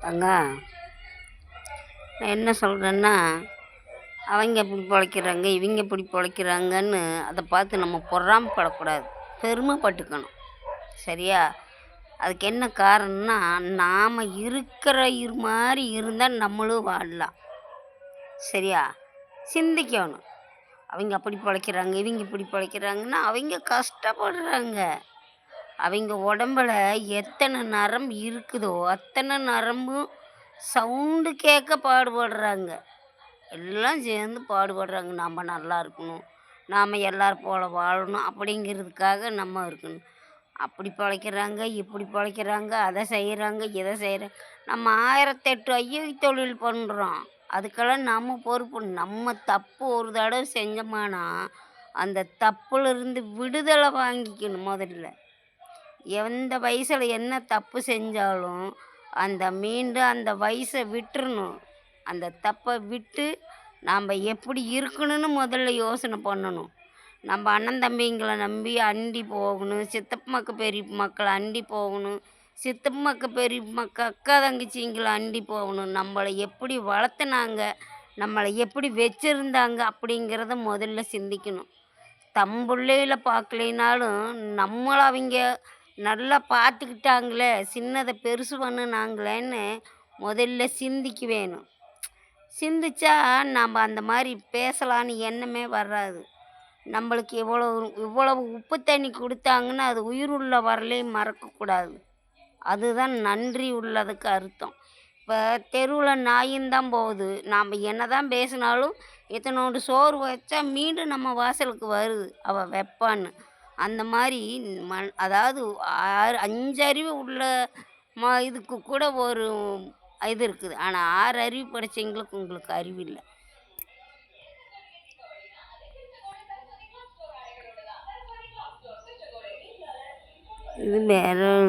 அங்க நான் என்ன சொல்கிறேன்னா, அவங்க இப்படி பொழைக்கிறாங்க, இவங்க இப்படி பொழைக்கிறாங்கன்னு அதை பார்த்து நம்ம பொறாமைப்படக்கூடாது, பெருமைப்பட்டுக்கணும். சரியா? அதுக்கு என்ன காரணம்னா, நாம் இருக்கிற மாதிரி இருந்தால் நம்மளும் வாழலாம். சரியா? சிந்திக்கணும். அவங்க அப்படி பொழைக்கிறாங்க, இவங்க இப்படி பொழைக்கிறாங்கன்னா அவங்க கஷ்டப்படுறாங்க. அவங்க உடம்புல எத்தனை நரம்பு இருக்குதோ அத்தனை நரம்பும் சவுண்டு கேட்க பாடுபடுறாங்க. எல்லாம் சேர்ந்து பாடுபடுறாங்க. நம்ம நல்லா இருக்கணும், நாம் எல்லாரும் போல் வாழணும் அப்படிங்கிறதுக்காக நம்ம இருக்கணும். அப்படி பிழைக்கிறாங்க, இப்படி பிழைக்கிறாங்க, அதை செய்கிறாங்க, இதை செய்கிறாங்க. நம்ம 1008 ஐயவி தொழில் பண்ணுறோம். அதுக்கெல்லாம் நம்ம பொறுப்பு. நம்ம தப்பு ஒரு தடவை செஞ்சோம்னா அந்த தப்புலேருந்து விடுதலை வாங்கிக்கணும். முதல்ல எந்த வயசில் என்ன தப்பு செஞ்சாலும் மீண்டும் அந்த வயசை விட்டுறணும். அந்த தப்பை விட்டு நாம் எப்படி இருக்கணும்னு முதல்ல யோசனை பண்ணணும். நம்ம அண்ணன் தம்பிங்களை நம்பி அண்டி போகணும், சித்தப்பமக்க பெரிய மக்களை அண்டி போகணும், சித்தப்பமக்க பெரிய அக்கா தங்கச்சிங்களை அண்டி போகணும். நம்மளை எப்படி வளர்த்துனாங்க, நம்மளை எப்படி வச்சுருந்தாங்க அப்படிங்கிறத முதல்ல சிந்திக்கணும். தம்பிள்ளையில பார்க்கலைனாலும் நம்மளை அவங்க நல்லா பார்த்துக்கிட்டாங்களே, சின்னதை பெருசு பண்ணுனாங்களேன்னு முதல்ல சிந்திக்க வேணும். சிந்திச்சா நம்ம அந்த மாதிரி பேசலான்னு எண்ணமே வராது. நம்மளுக்கு இவ்வளவு உப்பு தண்ணி கொடுத்தாங்கன்னா அது உயிருள்ள வரலையும் மறக்கக்கூடாது. அதுதான் நன்றி உள்ளதுக்கு அர்த்தம். இப்போ தெருவில் நாயும் போகுது, நாம் என்ன தான் பேசினாலும் இத்தனோண்டு சோறு வச்சா மீண்டும் நம்ம வாசலுக்கு வருது அவள் வைப்பான்னு. அந்த மாதிரி அதாவது 5 அறிவு உள்ள இதுக்கு கூட ஒரு இது இருக்குது. ஆனால் 6 அறிவு படித்தவங்களுக்கு உங்களுக்கு அறிவு இல்லை. இது வேற